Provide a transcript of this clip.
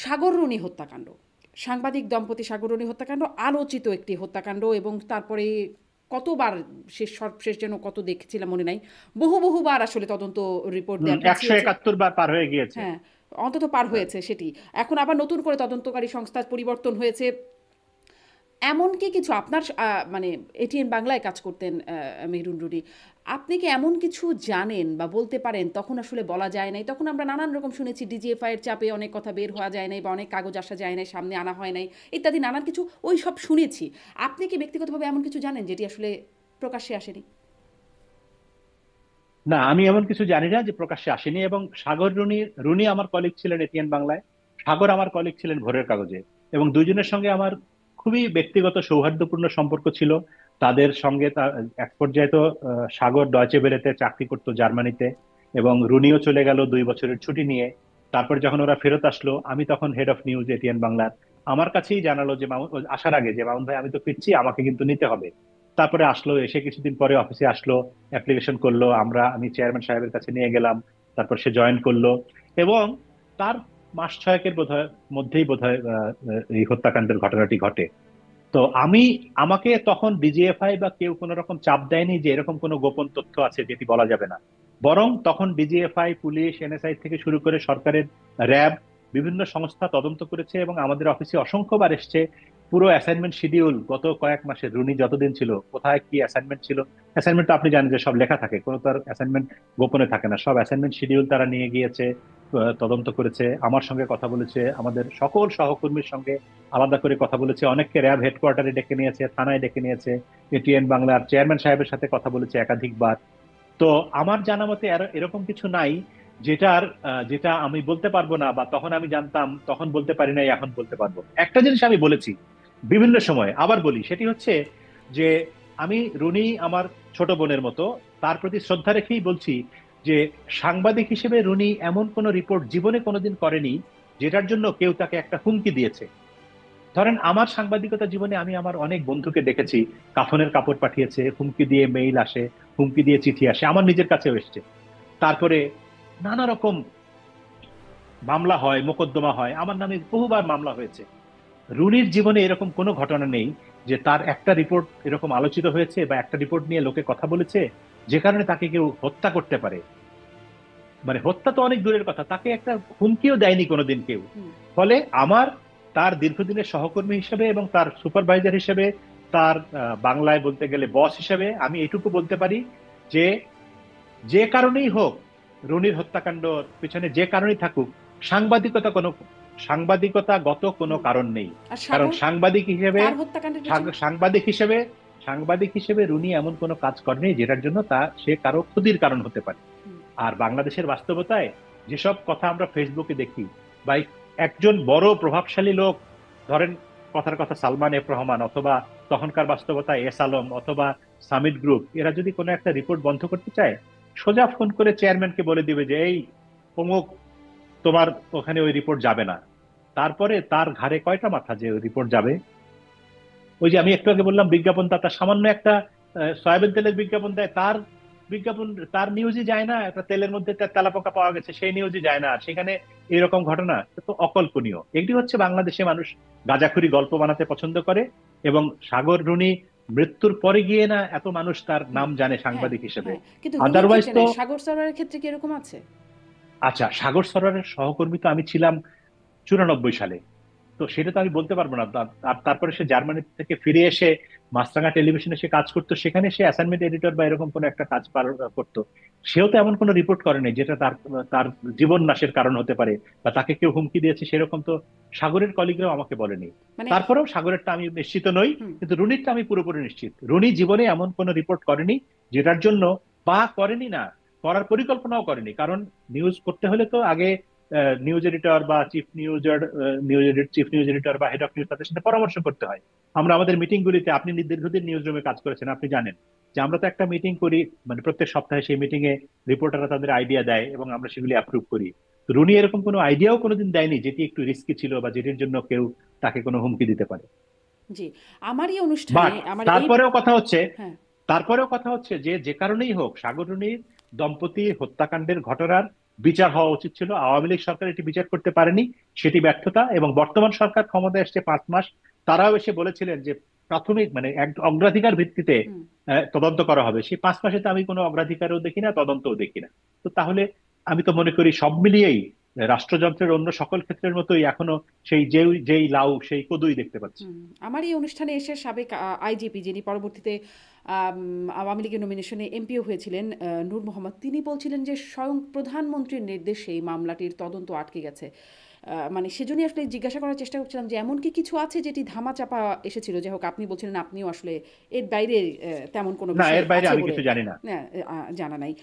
সাগররুনি হত্যাকাণ্ড, সাংবাদিক দম্পতি সাগররুনি হত্যাকাণ্ড আলোচিত একটি হত্যাকাণ্ড, এবং তারপরে কতবার, সর্বশেষ যেন কত দেখেছিলাম মনে নাই, বহুবার আসলে তদন্ত রিপোর্ট দেয়া একশো পিছিয়েছে। একাত্তর বার পার হয়ে গিয়েছে। হ্যাঁ, অন্তত পার হ্যাঁ। হয়েছে সেটি। এখন আবার নতুন করে তদন্তকারী সংস্থার পরিবর্তন হয়েছে। এমন কি কিছু আপনার মানে এটিএন বাংলায় কাজ করতেন মেহরুন রুডি, আপনি কি এমন কিছু জানেন বা বলতে পারেন তখন আসলে বলা যায় নাই? তখন আমরা নানান রকম শুনেছি, ডিজিএফআই এর চাপে অনেক কথা বের হওয়া যায় নাই বা অনেক কাগজ আসা যায় নাই, সামনে আনা হয় নাই, ইত্যাদি নানান কিছু ওই সব শুনেছি। আপনি কি ব্যক্তিগতভাবে এমন কিছু জানেন যেটি আসলে প্রকাশ্যে আসেনি? না, আমি এমন কিছু জানি না যে প্রকাশ্যে আসেনি। এবং সাগর রুনি, রুনি আমার কলিগ ছিলেন এটিএন বাংলায়, সাগর আমার কলিগ ছিলেন ভোরের কাগজে। এবং দুইজনের সঙ্গে আমার খুবই ব্যক্তিগত সৌহার্দ্যপূর্ণ সম্পর্ক ছিল। তাদের সঙ্গে এক পর্যায়ে তো সাগর ডয়চে ভেলেতে চাকরি করতো জার্মানিতে, এবং রুনিও চলে গেল 2 বছরের ছুটি নিয়ে। তারপর যখন ওরা ফেরত আসলো, আমি তখন হেড অফ নিউজ এটিএন বাংলার, আমার কাছেই জানালো যে মামুন, আসার আগে, যে মামুন ভাই আমি তো ফিরছি, আমাকে কিন্তু নিতে হবে। তারপরে আসলো, এসে কিছুদিন পরে অফিসে আসলো, অ্যাপ্লিকেশন করলো, আমি চেয়ারম্যান সাহেবের কাছে নিয়ে গেলাম। তারপর সে জয়েন করলো, এবং তার মাস ছয়েকের মধ্যেই বোধহয় এই হত্যাকাণ্ডের ঘটনাটি ঘটে। তো আমাকে তখন ডিজিএফআই বা কেউ কোনো রকম চাপ দেয়নি যে এরকম কোনো গোপন তথ্য আছে যেটি বলা যাবে না। বরং তখন ডিজিএফআই, পুলিশ, এনএসআই থেকে শুরু করে সরকারের র্যাব, বিভিন্ন সংস্থা তদন্ত করেছে এবং আমাদের অফিসে অসংখ্যবার এসছে। পুরো অ্যাসাইনমেন্ট শিডিউল গত কয়েক মাসে রুনি যতদিন ছিল, কোথায় কি অ্যাসাইনমেন্ট ছিল, অ্যাসাইনমেন্ট তো আপনি জানেন যে সব লেখা থাকে, কোনো তার অ্যাসাইনমেন্ট গোপনে থাকে না, সব অ্যাসাইনমেন্ট শিডিউল তারা নিয়ে গিয়েছে, তদন্ত করেছে, আমার সঙ্গে কথা বলেছে, আমাদের সকল সহকর্মীর সঙ্গে আলাদা করে কথা বলেছে, অনেককে র্যাব হেডকোয়ার্টারে ডেকে নিয়েছে, থানায় ডেকে নিয়েছে, এটিএন বাংলার চেয়ারম্যান সাহেবের সাথে কথা বলেছে একাধিকবার। তো আমার জানা মতে এরকম কিছু নাই যেটা আমি বলতে পারবো না, বা তখন আমি জানতাম তখন বলতে পারি নাই, এখন বলতে পারবো। একটা জিনিস আমি বলেছি বিভিন্ন সময়, আবার বলি, সেটি হচ্ছে যে আমি, রুনি আমার ছোট বোনের মতো, তার প্রতি শ্রদ্ধা রেখেই বলছি যে সাংবাদিক হিসেবে রুনি এমন কোন রিপোর্ট জীবনে কোনোদিন করেনি যেটার জন্য কেউ তাকে একটা হুমকি দিয়েছে। ধরেন আমার সাংবাদিকতা জীবনে আমি আমার অনেক বন্ধুকে দেখেছি, কাফনের কাপড় পাঠিয়েছে, হুমকি দিয়ে মেইল আসে, হুমকি দিয়ে চিঠি আসে, আমার নিজের কাছেও এসেছে। তারপরে নানা রকম মামলা হয়, মোকদ্দমা হয়, আমার নামে বহুবার মামলা হয়েছে। রুনির জীবনে এরকম কোনো ঘটনা নেই যে তার একটা রিপোর্ট এরকম আলোচিত হয়েছে বা একটা রিপোর্ট নিয়ে লোকে কথা বলেছে যে কারণে তাকে কেউ হত্যা করতে পারে। মানে হত্যা তো অনেক দূরের কথা, তাকে একটা হুমকিও দেয়নি কোনোদিন কেউ। হুম। ফলে আমার, তার দীর্ঘদিনের সহকর্মী হিসেবে এবং তার সুপারভাইজার হিসেবে, তার বাংলায় বলতে গেলে বস হিসেবে, আমি এটুকু বলতে পারি যে যে কারণেই হোক, রুনির হত্যাকাণ্ড পিছনে যে কারণেই থাকুক, সাংবাদিকতা কোনো সাংবাদিকতাগত কোনো হুম। কারণ নেই। আর কারণ সাগর, সাংবাদিক হিসেবে, তার হত্যাকাণ্ডের পেছনে? সাংবাদিক হিসেবে, সাংবাদিক হিসেবে রুনি এমন কোনো কাজ করেনি যেটার জন্য সে কারো ক্ষতির কারণ হতে পারে। হুম। আর বাংলাদেশের বাস্তবতায় যেসব কথা আমরা ফেসবুকে দেখি, বা একজন বড় প্রভাবশালী লোক, ধরেন কথার কথা সালমান এফ রহমান, অথবা তখনকার বাস্তবতায় এস আলম, অথবা সামিট গ্রুপ, এরা যদি কোনো একটা রিপোর্ট বন্ধ করতে চায়, সোজা ফোন করে চেয়ারম্যানকে বলে দিবে যে এই অমুক, তোমার ওখানে ওই রিপোর্ট যাবে না। তারপরে তার ঘাড়ে কয়টা মাথা যে ওই রিপোর্ট যাবে? ওই যে আমি একটু আগে বললাম, বিজ্ঞাপনদাতা সামান্য একটা সয়াবিন তেলের বিজ্ঞাপন দেয়, বিজ্ঞাপন, তার নিউজই যায় না, একটা তেলের মধ্যে তেলাপোকা পাওয়া গেছে সেই নিউজই যায় না, আর সেখানে এরকম ঘটনা, এটা তো অকল্পনীয়। এগুলি হচ্ছে বাংলাদেশে মানুষ গাঁজাখুরি গল্প বানাতে পছন্দ করে। এবং সাগর রুনি মৃত্যুর পরে গিয়ে না এত মানুষ তার হুম। নাম জানে হ্যাঁ, সাংবাদিক হিসেবে। হ্যাঁ। কিন্তু রুনির আদারওয়াইজ ক্ষেত্রে তো, নয়, সাগর সরোয়ারের ক্ষেত্রে কি এরকম আছে? আচ্ছা, সাগর সরোয়ারের সহকর্মী তো আমি ছিলাম 94 সালে। তো সেটা তো আমি বলতে পারবো না। আর তারপরে সে জার্মানি থেকে ফিরে এসে মাছরাঙা টেলিভিশনে সে কাজ করতো, সেখানে সে অ্যাসাইনমেন্ট এডিটর বা এরকম কোনো একটা কাজ করতো। সেও তো এমন কোনো রিপোর্ট করেনি যেটা তার তার জীবন নাশের কারণ হতে পারে, বা তাকে কেউ হুমকি দিয়েছে, সেরকম তো সাগরের কলিগরাও আমাকে বলেনি। মানে তারপরেও সাগরেরটা আমি নিশ্চিত নই, হুম। কিন্তু রুনিরটা আমি পুরোপুরি নিশ্চিত। রুনি জীবনে এমন কোনো রিপোর্ট করেনি যেটার জন্য, বা করেনি না, করার পরিকল্পনাও করেনি। কারণ নিউজ করতে হলে তো আগে নিউজ এডিটর বা চিফ নিউজ এডিটর বা হেড অফ নিউজ, তাদের সাথে পরামর্শ করতে হয়। আমরা আমাদের মিটিং গুলিতে, আপনি দীর্ঘদিন নিউজ রুমে কাজ করেছেন, আপনি জানেন যে আমরা তো একটা মিটিং করি, মানে প্রত্যেক সপ্তাহে সেই মিটিং এ রিপোর্টাররা তাদের আইডিয়া দেয় এবং আমরা সেগুলি অ্যাপ্রুভ করি। তো রুনি এরকম কোনো আইডিয়াও কোনোদিন দেয়নি যেটি একটু রিস্কি ছিল বা যেটির জন্য কেউ তাকে কোনো হুমকি দিতে পারে। জি। আমারই অনুষ্ঠানে বাট আমার এই তারপরেও কথা হচ্ছে, হ্যাঁ। যে যে কারণেই হোক, সাগররুনির দম্পতি হত্যাকাণ্ডের ঘটনার বিচার হওয়া উচিত ছিল। আওয়ামী লীগ সরকার এটি বিচার করতে পারেনি, সেটি ব্যর্থতা। এবং বর্তমান সরকার ক্ষমতায় আসছে 5 মাস, তারাও এসে বলেছিলেন যে প্রাথমিক মানে এক অগ্রাধিকার ভিত্তিতে হুম। তদন্ত করা হবে। সেই 5 মাসে তো আমি কোনো অগ্রাধিকারও দেখি না, তদন্তও দেখি না। তো তাহলে আমি তো মনে করি সব মিলিয়েই রাষ্ট্রযন্ত্রের অন্য সকল ক্ষেত্রের মতোই এখনো সেই যেই লাউ সেই কদুই দেখতে পাচ্ছি। হুম, আমার এই অনুষ্ঠানে এসে সাবেক আইজিপি, যিনি পরবর্তীতে আওয়ামী লীগের নমিনেশনে এমপিও হয়েছিলেন, নূর মোহাম্মদ, তিনি বলছিলেন যে স্বয়ং প্রধানমন্ত্রীর নির্দেশে এই মামলাটির তদন্ত আটকে গেছে। মানে সেজন্যই আসলে জিজ্ঞাসা করার চেষ্টা করছিলাম যে এমন কি কিছু আছে যেটি ধামাচাপা এসেছিল। যাই হোক, আপনি বলছিলেন আপনিও আসলে এর বাইরে তেমন কোনো না, বিষয় এর বাইরে আছে আমি বলে কিছু জানি না। জানা নাই।